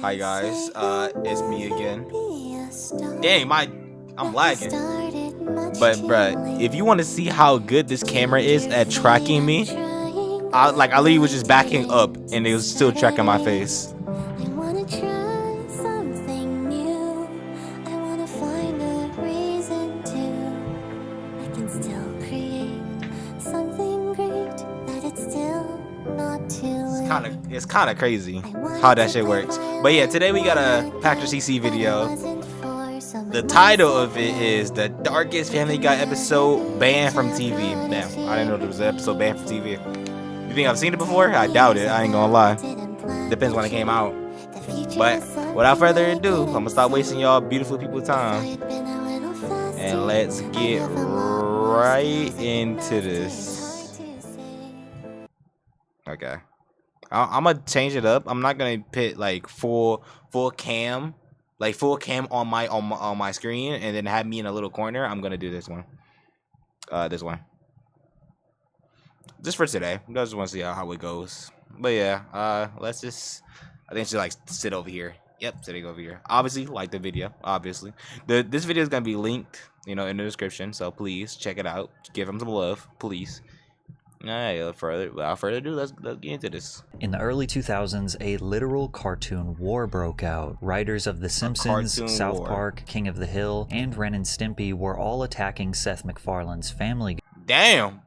Hi guys, it's me again. Dang, I'm lagging. But bruh, if you want to see how good this camera is at tracking me, I literally was just backing up and it was still tracking my face. It's kind of crazy how that shit works. But yeah, today we got a Factor CC video. The title of it is the darkest Family Guy episode banned from TV. Damn, I didn't know there was an episode banned from TV. You think I've seen it before? I doubt it. I ain't gonna lie. Depends when it came out. But without further ado, I'm gonna stop wasting y'all beautiful people time. And let's get right into this. Okay. I'm gonna change it up. I'm not gonna put like full cam, on my screen, and then have me in a little corner. I'm gonna do this one. This one. Just for today. I just want to see how it goes. But yeah, let's just. I think she like sit over here. Yep, sitting over here. Obviously, like the video. Obviously, this video is gonna be linked, in the description. So please check it out. Give him some love, please. Alright, without further ado, let's get into this. In the early 2000s, a literal cartoon war broke out. Writers of The Simpsons, South Park, King of the Hill, and Ren and Stimpy were all attacking Seth MacFarlane's Family Guy. Damn!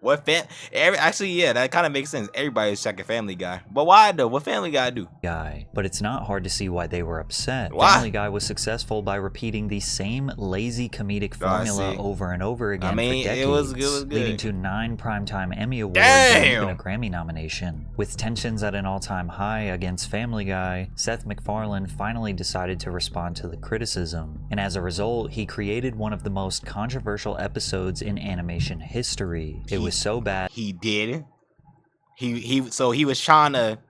What actually, yeah, that kind of makes sense. Everybody's checking Family Guy. But why though? What Family Guy do? But it's not hard to see why they were upset. Why? Family Guy was successful by repeating the same lazy comedic formula over and over again for decades, it was good. leading to 9 Primetime Emmy Awards and even a Grammy nomination. With tensions at an all-time high against Family Guy, Seth MacFarlane finally decided to respond to the criticism. And as a result, he created one of the most controversial episodes in animation history. It was so bad. He did. So he was trying to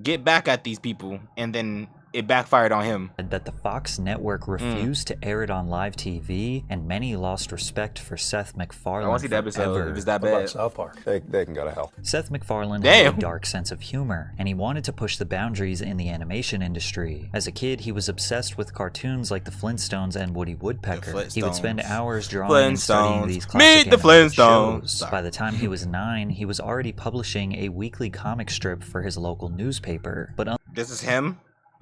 get back at these people, and then it backfired on him. That the Fox network refused to air it on live TV, and many lost respect for Seth MacFarlane. I want to see the episode if it's that bad. South Park. They can go to hell. Seth MacFarlane had a dark sense of humor, and he wanted to push the boundaries in the animation industry. As a kid, he was obsessed with cartoons like the Flintstones and Woody Woodpecker. He would spend hours drawing and studying these classic animated shows. By the time he was 9, he was already publishing a weekly comic strip for his local newspaper. But this is him?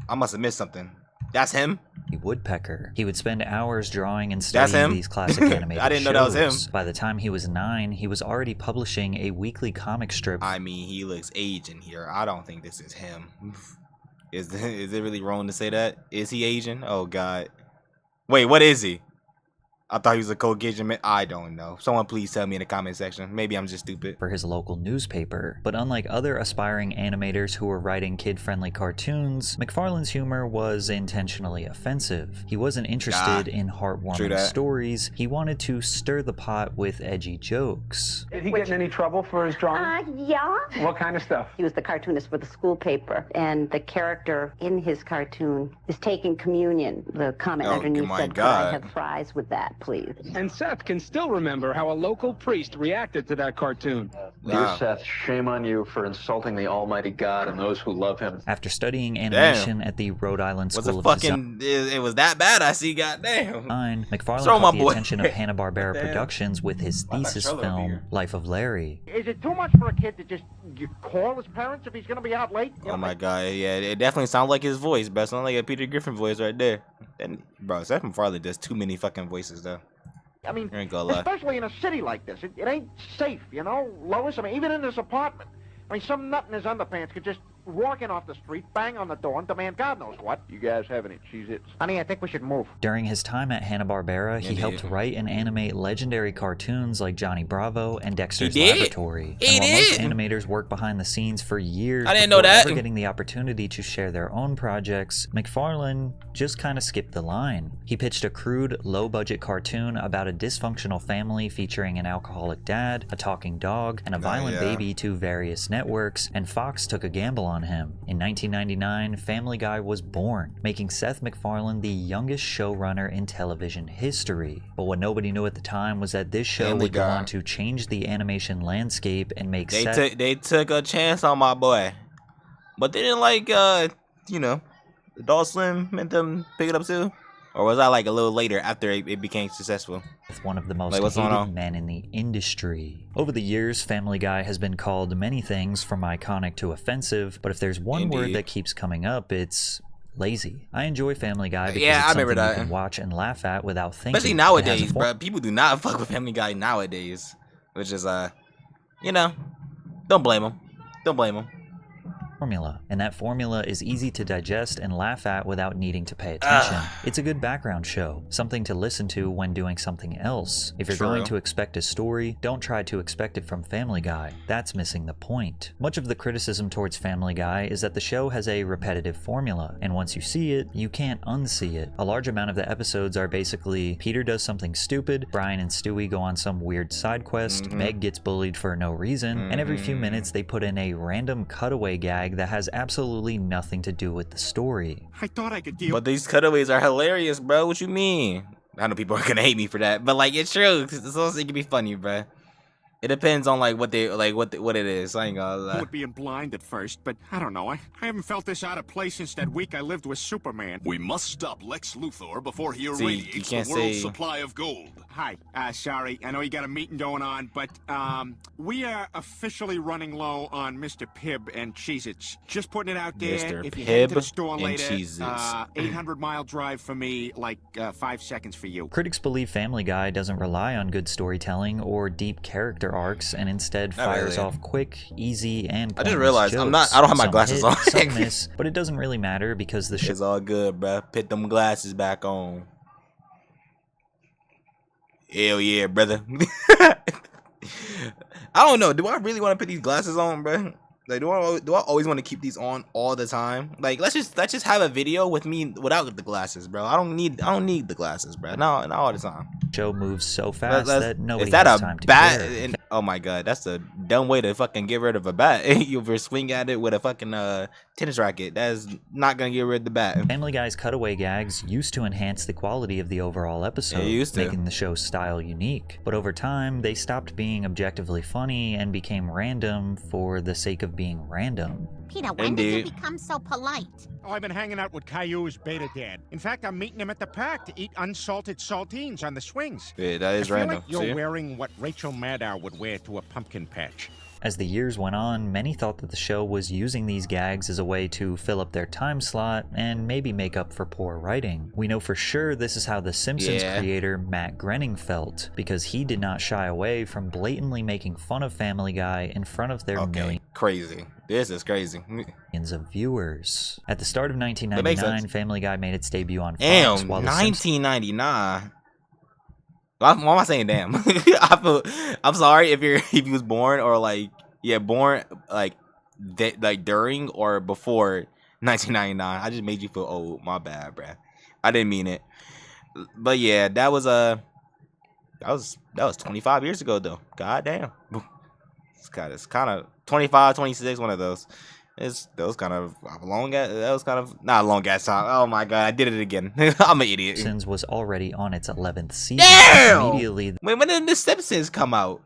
I must have missed something. That's him? Woodpecker. He would spend hours drawing and studying these classic animated I didn't know that was him. By the time he was 9, he was already publishing a weekly comic strip. I mean, he looks Asian here. I don't think this is him. Is it really wrong to say that? Is he Asian? Oh, God. Wait, what is he? I thought he was a Caucasian man. I don't know. Someone please tell me in the comment section. Maybe I'm just stupid. For his local newspaper. But unlike other aspiring animators who were writing kid-friendly cartoons, MacFarlane's humor was intentionally offensive. He wasn't interested in heartwarming stories. He wanted to stir the pot with edgy jokes. Did he get in any trouble for his drawing? Yeah. What kind of stuff? He was the cartoonist for the school paper, and the character in his cartoon is taking communion. The comment underneath said, "Could I have fries with that, please?" And Seth can still remember how a local priest reacted to that cartoon. Dear Seth, shame on you for insulting the Almighty God and those who love him. After studying animation at the Rhode Island School of Design, it was that bad, I see, goddamn. MacFarlane caught the attention of Hanna-Barbera Productions with his thesis film, Life of Larry. Is it too much for a kid to just call his parents if he's going to be out late? Oh my God, yeah, it definitely sounds like his voice, but it sounds like a Peter Griffin voice right there. And, bro, Seth MacFarlane does too many fucking voices, though. I mean, especially in a city like this, it ain't safe, Lois? I mean, even in this apartment. I mean, some nut in his underpants could just walk in off the street, bang on the door, and demand God knows what. You guys have any Cheez-Its? Honey, I think we should move. During his time at Hanna-Barbera, he helped write and animate legendary cartoons like Johnny Bravo and Dexter's Laboratory. And while most animators work behind the scenes for years before ever getting the opportunity to share their own projects, MacFarlane just kind of skipped the line. He pitched a crude, low-budget cartoon about a dysfunctional family featuring an alcoholic dad, a talking dog, and a violent baby to various networks, and Fox took a gamble on him. In 1999, Family Guy was born, making Seth MacFarlane the youngest showrunner in television history. But what nobody knew at the time was that this show would go on to change the animation landscape and make They took a chance on my boy, but they didn't you know, Adult Swim and them pick it up too? Or was that like a little later after it became successful? With one of the most hated men in the industry. Over the years, Family Guy has been called many things, from iconic to offensive, but if there's one word that keeps coming up, it's lazy. I enjoy Family Guy because it's something you can watch and laugh at without thinking. Especially nowadays, bro. People do not fuck with Family Guy nowadays, which is you know, don't blame them. Don't blame them. Formula, and that formula is easy to digest and laugh at without needing to pay attention. It's a good background show, something to listen to when doing something else. If you're going to expect a story, don't try to expect it from Family Guy. That's missing the point. Much of the criticism towards Family Guy is that the show has a repetitive formula, and once you see it, you can't unsee it. A large amount of the episodes are basically Peter does something stupid, Brian and Stewie go on some weird side quest, Meg gets bullied for no reason, and every few minutes they put in a random cutaway gag that has absolutely nothing to do with the story. I thought I could deal. But these cutaways are hilarious, bro. What you mean? I know people are gonna hate me for that, but like it's true. It's also, it can be funny, bro. It depends on like what they like what it is. I ain't gonna lie. I would be blind at first, but I don't know. I haven't felt this out of place since that week I lived with Superman. We must stop Lex Luthor before he irradiates the world's supply of gold. Hi, sorry. I know you got a meeting going on, but we are officially running low on Mr. Pibb and Cheez-Its. Just putting it out there. Mr. If you Pibb head to the store and later, Cheez-Its. 800-mile drive for me, like 5 seconds for you. Critics believe Family Guy doesn't rely on good storytelling or deep character arcs, and instead fires off quick, easy, and I just realized I don't have my glasses on. Some miss, but it doesn't really matter because the show is all good, bruh. Put them glasses back on. Hell yeah, brother. I don't know. Do I really want to put these glasses on, bruh? Like, do I always want to keep these on all the time? Like, let's just have a video with me without the glasses, bro. I don't need the glasses, bro. Not all the time. Show moves so fast that nobody is that has a time to bat? care. Oh my god, that's a dumb way to fucking get rid of a bat. You swing at it with a fucking tennis racket. That's not gonna get rid of the bat. Family Guy's cutaway gags used to enhance the quality of the overall episode, making the show's style unique. But over time, they stopped being objectively funny and became random for the sake of being random. Peter, when did you become so polite? Oh, I've been hanging out with Caillou's beta dad. In fact, I'm meeting him at the park to eat unsalted saltines on the swings. Yeah, that is random. Like you're wearing what Rachel Maddow would wear to a pumpkin patch. As the years went on, many thought that the show was using these gags as a way to fill up their time slot and maybe make up for poor writing. We know for sure this is how The Simpsons creator Matt Groening felt, because he did not shy away from blatantly making fun of Family Guy in front of their crazy. This is crazy. Millions of viewers. At the start of 1999, Family Guy made its debut on Fox. Damn, 1999. Why am I saying damn? I'm sorry if he was born or born during or before 1999. I just made you feel old. My bad, bruh. I didn't mean it. But yeah, that was 25 years ago though. God damn. It's kind of 25, 26, one of those. That was kind of not a long ass time. Oh my god, I did it again. I'm an idiot. Simpsons was already on its 11th season. Damn! Immediately, when did The Simpsons come out?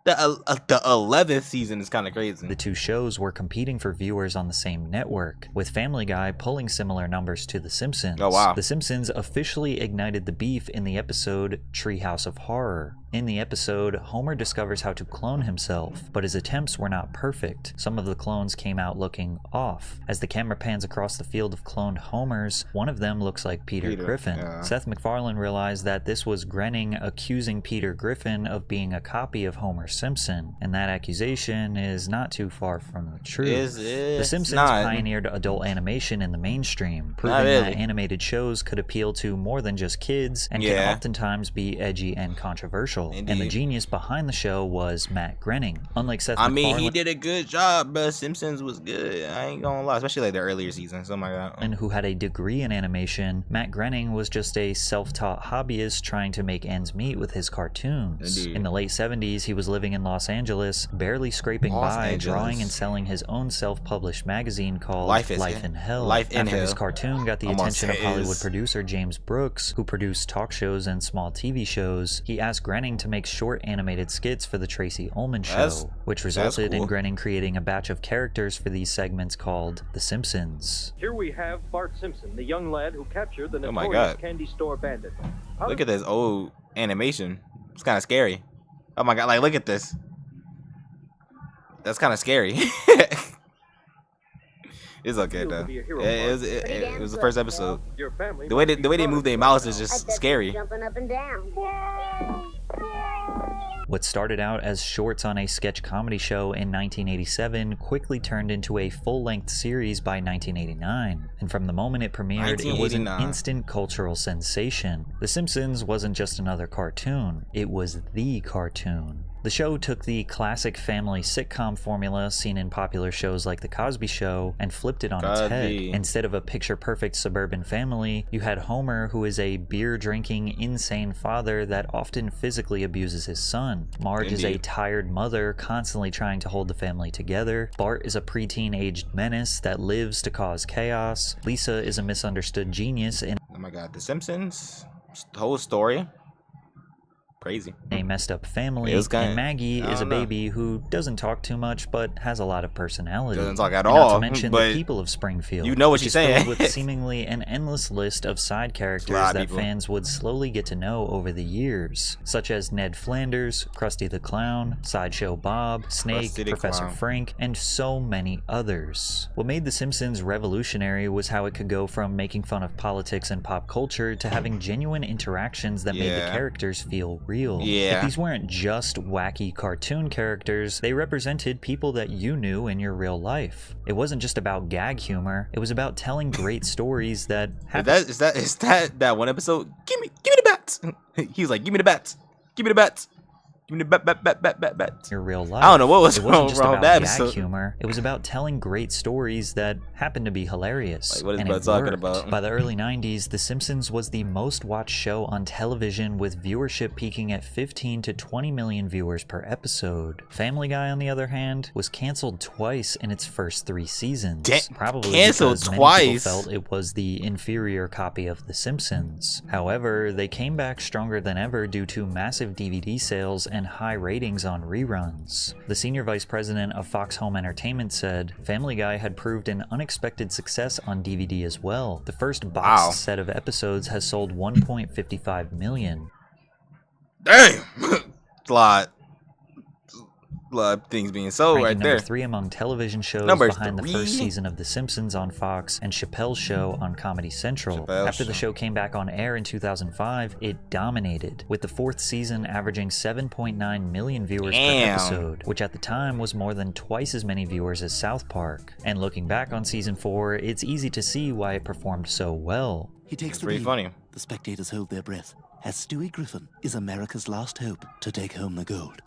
The 11th season is kind of crazy. The two shows were competing for viewers on the same network, with Family Guy pulling similar numbers to The Simpsons. Oh wow. The Simpsons officially ignited the beef in the episode Treehouse of Horror. In the episode, Homer discovers how to clone himself, but his attempts were not perfect. Some of the clones came out looking off. As the camera pans across the field of cloned Homers, one of them looks like Peter Griffin. Yeah. Seth MacFarlane realized that this was Groening accusing Peter Griffin of being a copy of Homer Simpson, and that accusation is not too far from the truth. The Simpsons pioneered adult animation in the mainstream, proving that animated shows could appeal to more than just kids and can oftentimes be edgy and controversial. Indeed. And the genius behind the show was Matt Groening. Unlike Seth MacFarlane, he did a good job, but Simpsons was good. I ain't gonna lie, especially like the earlier seasons. Oh my god. And who had a degree in animation, Matt Groening was just a self-taught hobbyist trying to make ends meet with his cartoons. Indeed. In the late 70s, he was living living in Los Angeles, barely scraping by, drawing and selling his own self-published magazine called Life in Hell. After his cartoon got the attention of Hollywood producer James Brooks, who produced talk shows and small TV shows, he asked Groening to make short animated skits for the Tracy Ullman Show, which resulted in Groening creating a batch of characters for these segments called The Simpsons. Here we have Bart Simpson, the young lad who captured the notorious candy store bandit. Look at this old animation. It's kind of scary. Oh my god, like look at this. That's kind of scary. It's okay though. It was the first episode. The way they move their mouths is just scary. Jumping up and down. What started out as shorts on a sketch comedy show in 1987 quickly turned into a full-length series by 1989, and from the moment it premiered, it was an instant cultural sensation. The Simpsons wasn't just another cartoon, it was the cartoon. The show took the classic family sitcom formula seen in popular shows like The Cosby Show and flipped it on its head. Instead of a picture-perfect suburban family, you had Homer, who is a beer-drinking, insane father that often physically abuses his son. Marge is a tired mother constantly trying to hold the family together. Bart is a preteen-aged menace that lives to cause chaos. Lisa is a misunderstood genius in oh my god, The Simpsons, the whole story. Crazy. A messed up family, and Maggie is a baby who doesn't talk too much but has a lot of personality. Doesn't talk at all. Not to mention the people of Springfield. You know what she's saying. With seemingly an endless list of side characters that fans would slowly get to know over the years, such as Ned Flanders, Krusty the Clown, Sideshow Bob, Snake, Professor Frank, and so many others. What made The Simpsons revolutionary was how it could go from making fun of politics and pop culture to having genuine interactions that made the characters feel real. But these weren't just wacky cartoon characters, they represented people that you knew in your real life. It wasn't just about gag humor, it was about telling great stories that happened. Is that one episode? Give me the bats. He was like, give me the bats. Give me the bats. Give me the bat. Your real life. I don't know what was it wasn't just wrong about with that gag episode. humor. It was about telling great stories that happened to be hilarious. Like, what is and Bud talking about? By the early 90s, The Simpsons was the most watched show on television, with viewership peaking at 15 to 20 million viewers per episode. Family Guy, on the other hand, was canceled twice in its first 3 seasons. Probably canceled because twice. Many people felt it was the inferior copy of The Simpsons. However, they came back stronger than ever due to massive DVD sales and high ratings on reruns. The senior vice president of Fox Home Entertainment said, Family Guy had proved an unexpected success on DVD as well. The first boxed set of episodes has sold 1.55 million. Damn! A lot of things being sold right there. Number 3 among television shows behind the first season of The Simpsons on Fox and Chappelle's Show on Comedy Central. After the show came back on air in 2005, it dominated, with the 4th season averaging 7.9 million viewers per episode, which at the time was more than twice as many viewers as South Park. And looking back on season 4, it's easy to see why it performed so well. He takes the lead. Funny. The spectators hold their breath, as Stewie Griffin is America's last hope to take home the gold.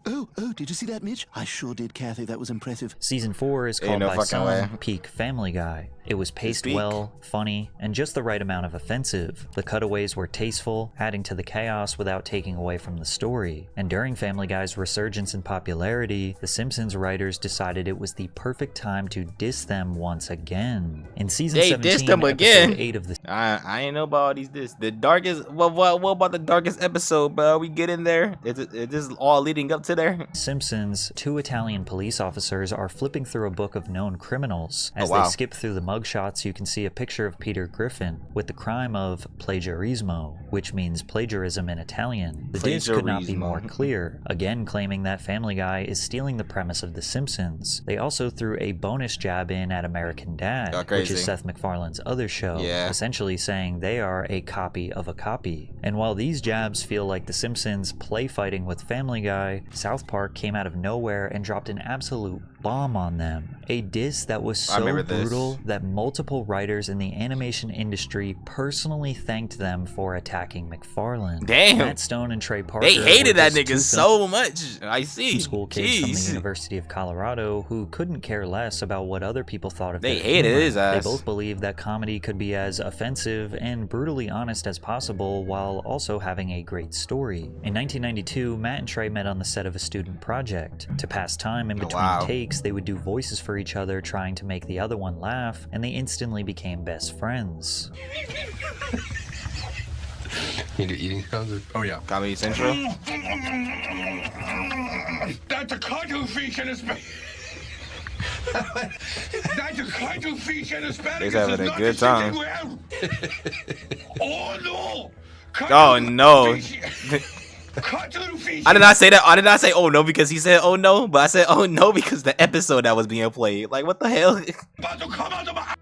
Oh, did you see that, Mitch? I sure did, Kathy. That was impressive. Season 4 is called by some peak Family Guy. It was paced well, funny, and just the right amount of offensive. The cutaways were tasteful, adding to the chaos without taking away from the story. And during Family Guy's resurgence in popularity, The Simpsons writers decided it was the perfect time to diss them once again. In season 17, episode 8 of the... I ain't know about all these diss. The darkest... What about the darkest episode, bro? We get in there? Is this all leading up to there? Simpsons, 2 Italian police officers are flipping through a book of known criminals. As they skip through the mugshots, you can see a picture of Peter Griffin with the crime of plagiarismo, which means plagiarism in Italian. The diss could not be more clear, again claiming that Family Guy is stealing the premise of The Simpsons. They also threw a bonus jab in at American Dad, which is Seth MacFarlane's other show, essentially saying they are a copy of a copy. And while these jabs feel like The Simpsons play fighting with Family Guy, South Park came out of nowhere and dropped an absolute bomb on them. A diss that was so brutal that multiple writers in the animation industry personally thanked them for attacking McFarlane. Damn. Matt Stone and Trey Parker. They hated that nigga so much. I see. School kids from the University of Colorado who couldn't care less about what other people thought of They their hated humor. his ass. They both believed that comedy could be as offensive and brutally honest as possible while also having a great story. In 1992, Matt and Trey met on the set of a student project. To pass time in between takes, they would do voices for each other trying to make the other one laugh, and they instantly became best friends. You do eating sounds? Oh yeah. Comedy Central? That's a cartoon feature in Hispanic. That's a cartoon feature in Hispanic. He's having a good time. Oh no! Oh no! I did not say that. I did not say oh no because he said oh no, but I said oh no because the episode that was being played. Like what the hell? About to come out of my.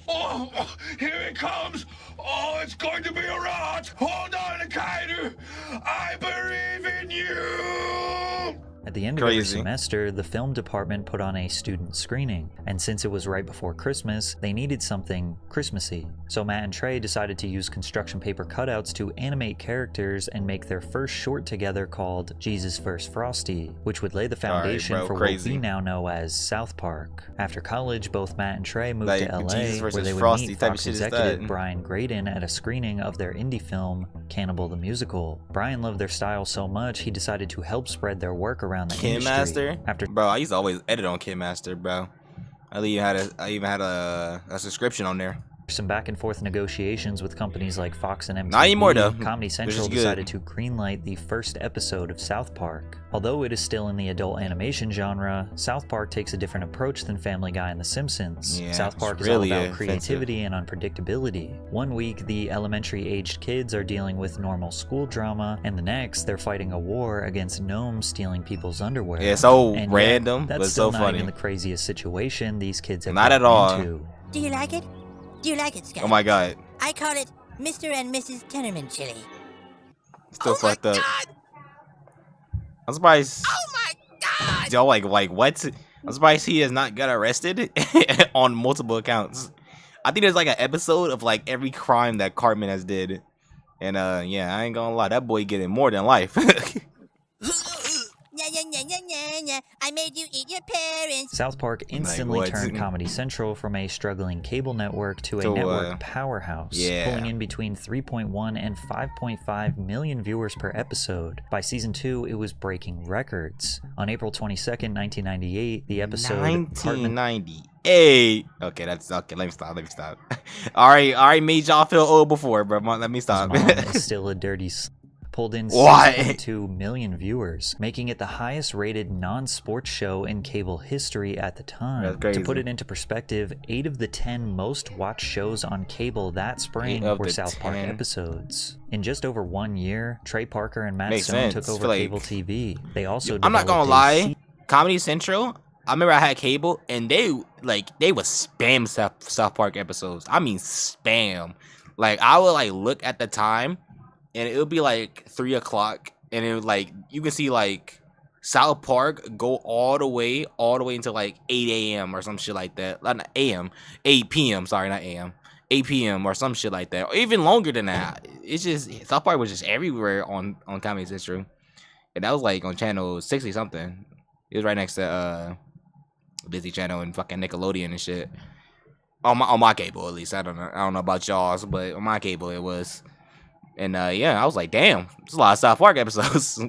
Oh, here it comes! Oh, it's going to be a rot! Hold on, Kaider! I believe in you! At the end of every semester, the film department put on a student screening, and since it was right before Christmas, they needed something Christmassy. So Matt and Trey decided to use construction paper cutouts to animate characters and make their first short together called Jesus vs. Frosty, which would lay the foundation for what we now know as South Park. After college, both Matt and Trey moved to LA, where they would meet Fox executive Brian Graydon at a screening of their indie film, Cannibal the Musical. Brian loved their style so much, he decided to help spread their work around the industry. Bro, I used to always edit on KidMaster, bro. I even had a subscription on there. Some back and forth negotiations with companies like Fox and MTV. Not anymore though. Comedy Central decided to greenlight the first episode of South Park. Although it is still in the adult animation genre, South Park takes a different approach than Family Guy and The Simpsons. Yeah, South Park is all about creativity and unpredictability. One week, the elementary-aged kids are dealing with normal school drama, and the next, they're fighting a war against gnomes stealing people's underwear. Yeah, so and random, that's but still so not funny. Even the craziest situation these kids have not at all. into. Do you like it? Do you like it, Scott? Oh my god. I call it Mr. and Mrs. Tenorman chili. Still fucked up. I'm surprised. Oh my god! Yo, like what? I'm surprised he has not got arrested on multiple accounts. I think there's like an episode of like every crime that Cartman has did, and yeah, I ain't gonna lie, that boy getting more than life. I made you eat your parents. South Park instantly turned Comedy Central from a struggling cable network to a network powerhouse, pulling in between 3.1 and 5.5 million viewers per episode. By season 2, it was breaking records. On April 22nd, 1998, the episode 1998. Okay, that's okay. Let me stop. All right, made y'all feel old before, bro. Let me stop. Mom is still a dirty. Pulled in 6.2 million viewers, making it the highest rated non-sports show in cable history at the time. To put it into perspective, 8 of the 10 most watched shows on cable that spring were South Park episodes. In just over 1 year, Trey Parker and Matt Stone took over cable TV. They also I'm not gonna lie, Comedy Central, I remember I had cable and they would spam South Park episodes. I mean spam. Like I would like look at the time and it would be like 3 o'clock, and it would like you can see like South Park go all the way until like 8 a.m. or some shit like that. Not a.m. 8 p.m. Sorry, not a.m. 8 p.m. or some shit like that, or even longer than that. It's just South Park was just everywhere on Comedy Central, and that was like on channel 60 something. It was right next to Disney Channel and fucking Nickelodeon and shit. On my cable at least. I don't know about y'all's, but on my cable it was. And yeah, I was like, damn, there's a lot of South Park episodes.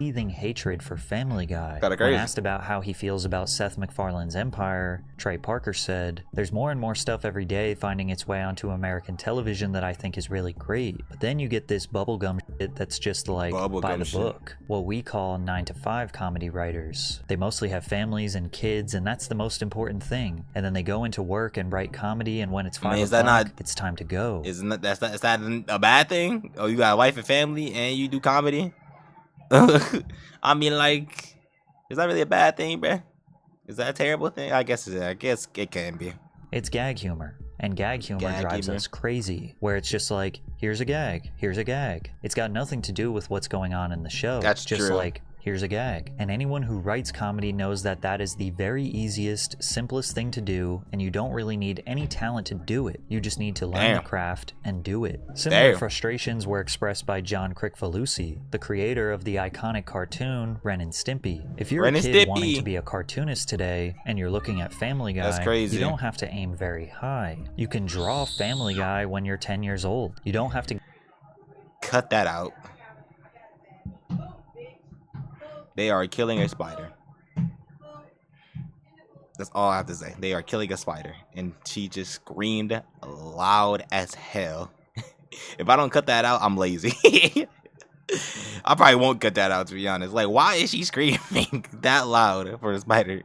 Seething hatred for Family Guy. When asked about how he feels about Seth MacFarlane's empire, Trey Parker said, "There's more and more stuff every day finding its way onto American television that I think is really great. But then you get this bubblegum shit that's just like by the book. What we call 9-to-5 comedy writers. They mostly have families and kids, and that's the most important thing. And then they go into work and write comedy, and when it's 5 o'clock, it's time to go." Is that a bad thing? Oh, you got a wife and family and you do comedy? I mean, like, is that really a bad thing, bruh? Is that a terrible thing? I guess it can be. It's gag humor, and gag humor drives us crazy, where it's just like, here's a gag, here's a gag. It's got nothing to do with what's going on in the show. That's just true. like, here's a gag. And anyone who writes comedy knows that that is the very easiest, simplest thing to do, and you don't really need any talent to do it. You just need to learn the craft and do it. Similar frustrations were expressed by John Kricfalusi, the creator of the iconic cartoon Ren and Stimpy. If you're a kid wanting to be a cartoonist today, and you're looking at Family Guy, you don't have to aim very high. You can draw Family Guy when you're 10 years old. You don't have to... Cut that out. They are killing a spider. That's all I have to say. They are killing a spider. And she just screamed loud as hell. If I don't cut that out, I'm lazy. I probably won't cut that out, to be honest. Like, why is she screaming that loud for a spider?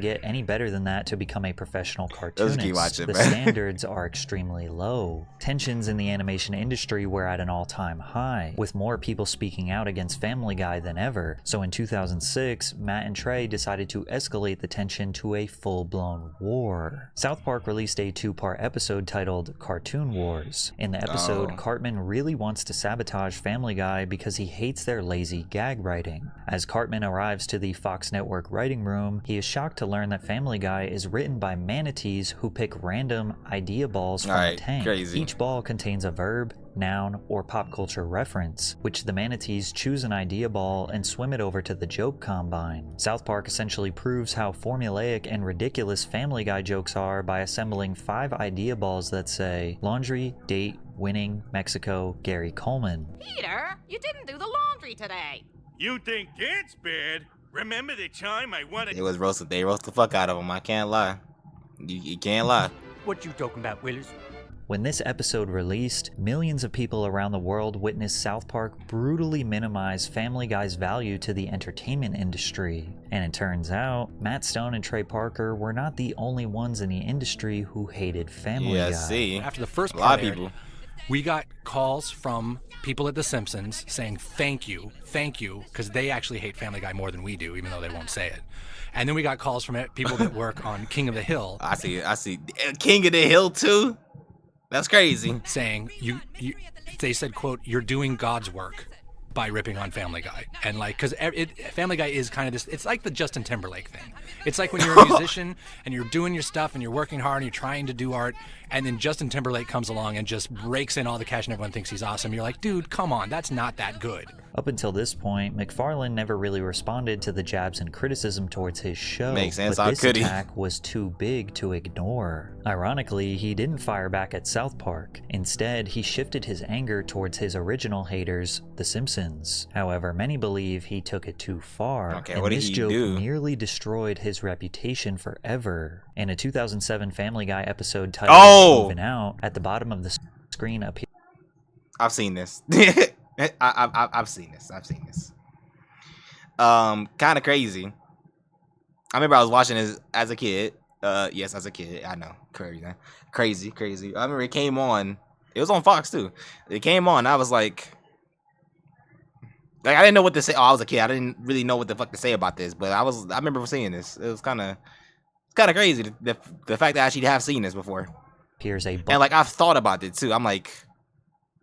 Get any better than that to become a professional cartoonist. The standards are extremely low. Tensions in the animation industry were at an all-time high, with more people speaking out against Family Guy than ever. So in 2006, Matt and Trey decided to escalate the tension to a full-blown war. South Park released a 2-part episode titled Cartoon Wars. In the episode, Cartman really wants to sabotage Family Guy because he hates their lazy gag writing. As Cartman arrives to the Fox Network writing room, he is shocked to learn that Family Guy is written by manatees who pick random idea balls from a tank. Each ball contains a verb, noun, or pop culture reference, which the manatees choose an idea ball and swim it over to the joke combine. South Park essentially proves how formulaic and ridiculous Family Guy jokes are by assembling 5 idea balls that say laundry, date, winning, Mexico, Gary Coleman. Peter, you didn't do the laundry today. You think that's bad? Remember the time I wanted... It was roasted. They roast the fuck out of him. I can't lie. You can't lie. What you talking about, Willis? When this episode released, millions of people around the world witnessed South Park brutally minimize Family Guy's value to the entertainment industry. And it turns out, Matt Stone and Trey Parker were not the only ones in the industry who hated Family Guy. See. After the first part, a lot of people. We got calls from people at The Simpsons saying thank you, because they actually hate Family Guy more than we do, even though they won't say it. And then we got calls from people that work on King of the Hill. I see. King of the Hill too? That's crazy. Saying, they said, quote, you're doing God's work by ripping on Family Guy. And like, because Family Guy is kind of this, it's like the Justin Timberlake thing. It's like when you're a musician and you're doing your stuff and you're working hard and you're trying to do art, and then Justin Timberlake comes along and just rakes in all the cash and everyone thinks he's awesome. You're like, dude, come on, that's not that good. Up until this point, McFarlane never really responded to the jabs and criticism towards his show. Makes sense. But this attack was too big to ignore. Ironically, he didn't fire back at South Park. Instead, he shifted his anger towards his original haters, The Simpsons. However, many believe he took it too far, and this joke nearly destroyed his reputation forever. In a 2007 Family Guy episode titled Moving Out, at the bottom of the screen appears... I've seen this. I've seen this. Kind of crazy. I remember I was watching this as a kid. Yes, as a kid. I know. Crazy. I remember it came on. It was on Fox too. It came on. I was like I didn't know what to say. Oh, I was a kid. I didn't really know what the fuck to say about this. But I remember seeing this. It was kind of crazy. The fact that I actually have seen this before. And like I've thought about it too. I'm like,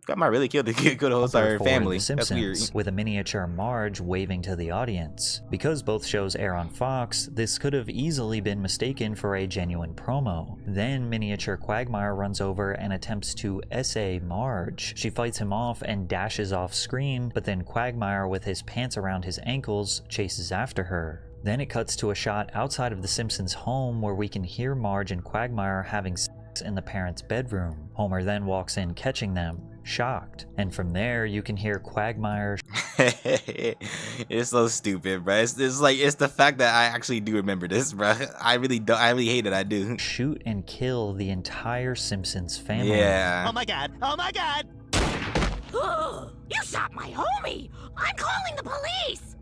I might really kill the good whole entire family. That's weird. With a miniature Marge waving to the audience. Because both shows air on Fox, this could have easily been mistaken for a genuine promo. Then miniature Quagmire runs over and attempts to essay Marge. She fights him off and dashes off screen, but then Quagmire, with his pants around his ankles, chases after her. Then it cuts to a shot outside of the Simpsons' home where we can hear Marge and Quagmire having sex in the parents' bedroom. Homer then walks in, catching them, shocked. And from there, you can hear Quagmire. It's so stupid, bro. It's the fact that I actually do remember this, bro. I really hate it. I do. Shoot and kill the entire Simpsons family. Yeah. Oh my god. You shot my homie. I'm calling the police.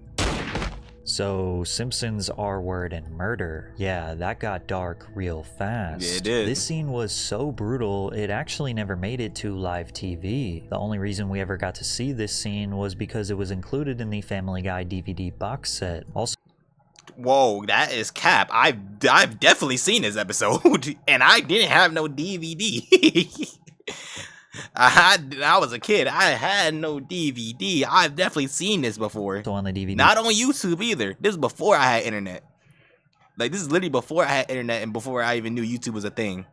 So, Simpsons R-word and murder. Yeah, that got dark real fast. Yeah, it did. This scene was so brutal, it actually never made it to live TV. The only reason we ever got to see this scene was because it was included in the Family Guy DVD box set. Also, whoa, that is cap. I've definitely seen this episode, and I didn't have no DVD. I was a kid. I had no DVD. I've definitely seen this before. On the DVD. Not on YouTube either. This is before I had internet. Like, this is literally before I had internet and before I even knew YouTube was a thing.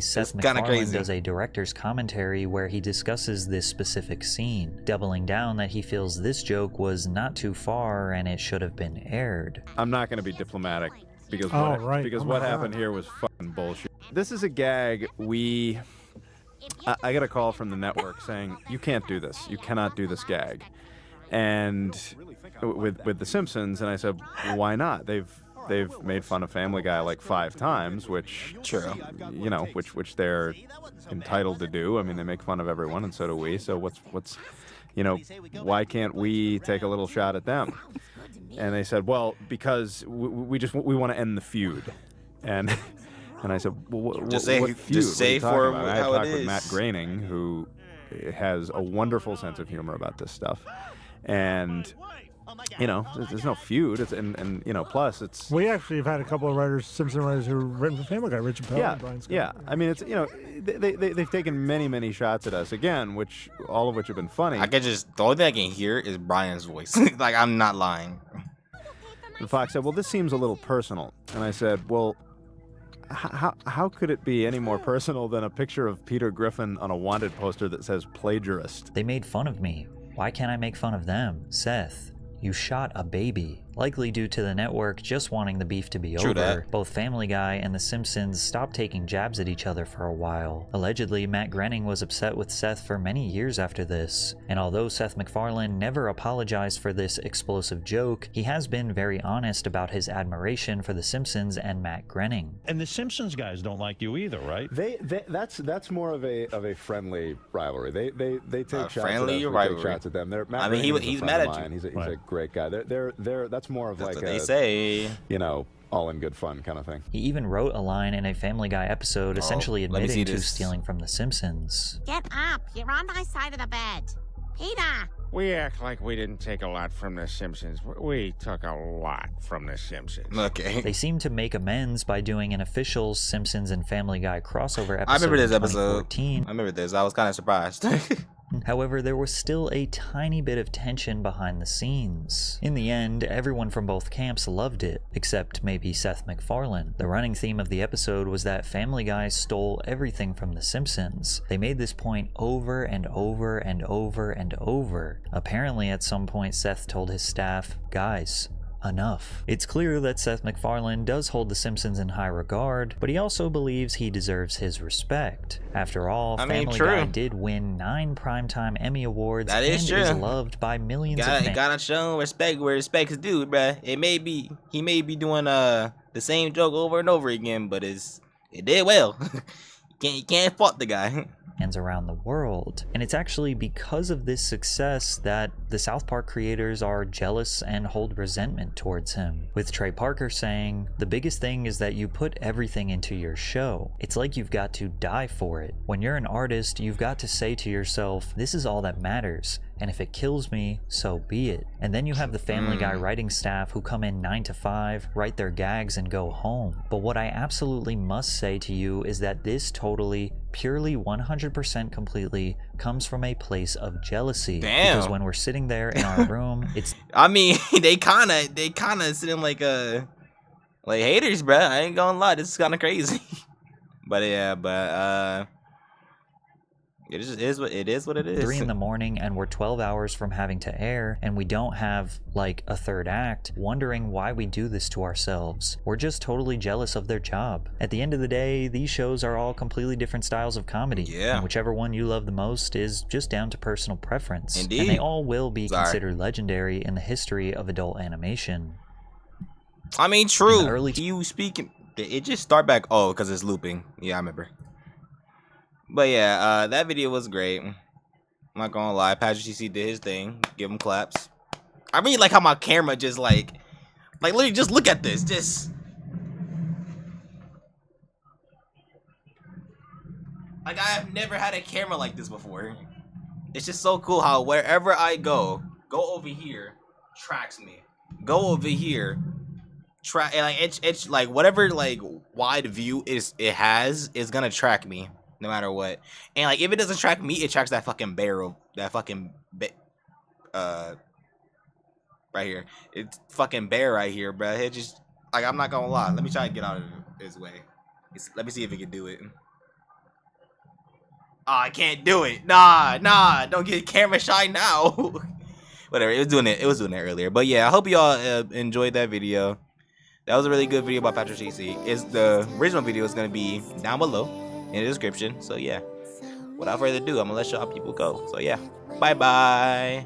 Seth MacFarlane does a director's commentary where he discusses this specific scene, doubling down that he feels this joke was not too far and it should have been aired. I'm not going to be diplomatic because what happened here was fucking bullshit. This is a gag I got a call from the network saying, you can't do this. You cannot do this gag. And with The Simpsons, and I said, why not? They've made fun of Family Guy like 5 times, which which they're entitled to do. I mean, they make fun of everyone, and so do we. So what's why can't we take a little shot at them? And they said, well, because we want to end the feud. And I said, well, what feud? Just say for how it is. I talked with Matt Groening, who has a wonderful sense of humor about this stuff, and. There's no feud. And plus it's. We actually have had a couple of writers, Simpson writers, who have written for Family Guy, Richard Pell and Brian Scott. Yeah. I mean, it's they've taken many shots at us again, all of which have been funny. The only thing I can hear is Brian's voice. Like, I'm not lying. And Fox said, "Well, this seems a little personal," and I said, "Well, how could it be any more personal than a picture of Peter Griffin on a wanted poster that says plagiarist?" They made fun of me. Why can't I make fun of them? Seth, you shot a baby. Likely due to the network just wanting the beef to be over, both Family Guy and The Simpsons stopped taking jabs at each other for a while. Allegedly, Matt Groening was upset with Seth for many years after this, and although Seth MacFarlane never apologized for this explosive joke, he has been very honest about his admiration for The Simpsons and Matt Groening. And The Simpsons guys don't like you either, right? That's more of a friendly rivalry. They take shots friendly at us, rivalry. We take shots at them. I mean, he's mad at you. He's a great guy. That's more of that's like what they say. All in good fun kind of thing. He even wrote a line in a Family Guy episode essentially admitting to stealing from The Simpsons. Get up! You're on my side of the bed. Peter! We act like we didn't take a lot from The Simpsons. We took a lot from The Simpsons. Okay. They seem to make amends by doing an official Simpsons and Family Guy crossover episode. I remember this episode. I remember this. I was kind of surprised. However, there was still a tiny bit of tension behind the scenes. In the end, everyone from both camps loved it, except maybe Seth MacFarlane. The running theme of the episode was that Family Guy stole everything from The Simpsons. They made this point over and over and over and over. Apparently, at some point, Seth told his staff, "Guys, enough." It's clear that Seth MacFarlane does hold The Simpsons in high regard, but he also believes he deserves his respect. After all, Family Guy did win 9 Primetime Emmy Awards and is loved by millions of fans. Gotta show him respect where respect is due, bruh. He may be doing the same joke over and over again, but it did well. You can't fault the guy. Around the world. And it's actually because of this success that the South Park creators are jealous and hold resentment towards him. With Trey Parker saying, "The biggest thing is that you put everything into your show. It's like you've got to die for it. When you're an artist, you've got to say to yourself, this is all that matters. And if it kills me, so be it." And then you have the Family Guy writing staff who come in 9 to 5, write their gags, and go home. But what I absolutely must say to you is that this totally, purely 100% completely comes from a place of jealousy. Damn. Because when we're sitting there in our room, it's... I mean, they kind of sitting like haters, bruh. I ain't gonna lie, this is kind of crazy. It is what it is. 3 in the morning, and we're 12 hours from having to air, and we don't have like a third act, wondering why we do this to ourselves. We're just totally jealous of their job. At the end of the day, these shows are all completely different styles of comedy. Yeah. And whichever one you love the most is just down to personal preference. Indeed. And they all will be considered legendary in the history of adult animation. I mean, true. You speaking, it just start back. Oh, because it's looping. Yeah, I remember. But yeah, that video was great. I'm not gonna lie, Patrick CC did his thing. Give him claps. I really like how my camera just like literally just look at this. Just like I have never had a camera like this before. It's just so cool how wherever I go over here, tracks me. Go over here, track, and like it's like whatever like wide view it has is gonna track me. no matter what. And like, if it doesn't track me, it tracks that fucking barrel, right here. It's fucking bear right here, bro. It just, like, I'm not gonna lie. Let me try and get out of his way. Let me see if it can do it. Oh, I can't do it. Nah, don't get camera shy now. Whatever, it was doing it earlier. But yeah, I hope y'all enjoyed that video. That was a really good video about Patrick CC. The original video is gonna be down below in the description. So yeah, without further ado, I'm gonna let y'all people go. So yeah, bye.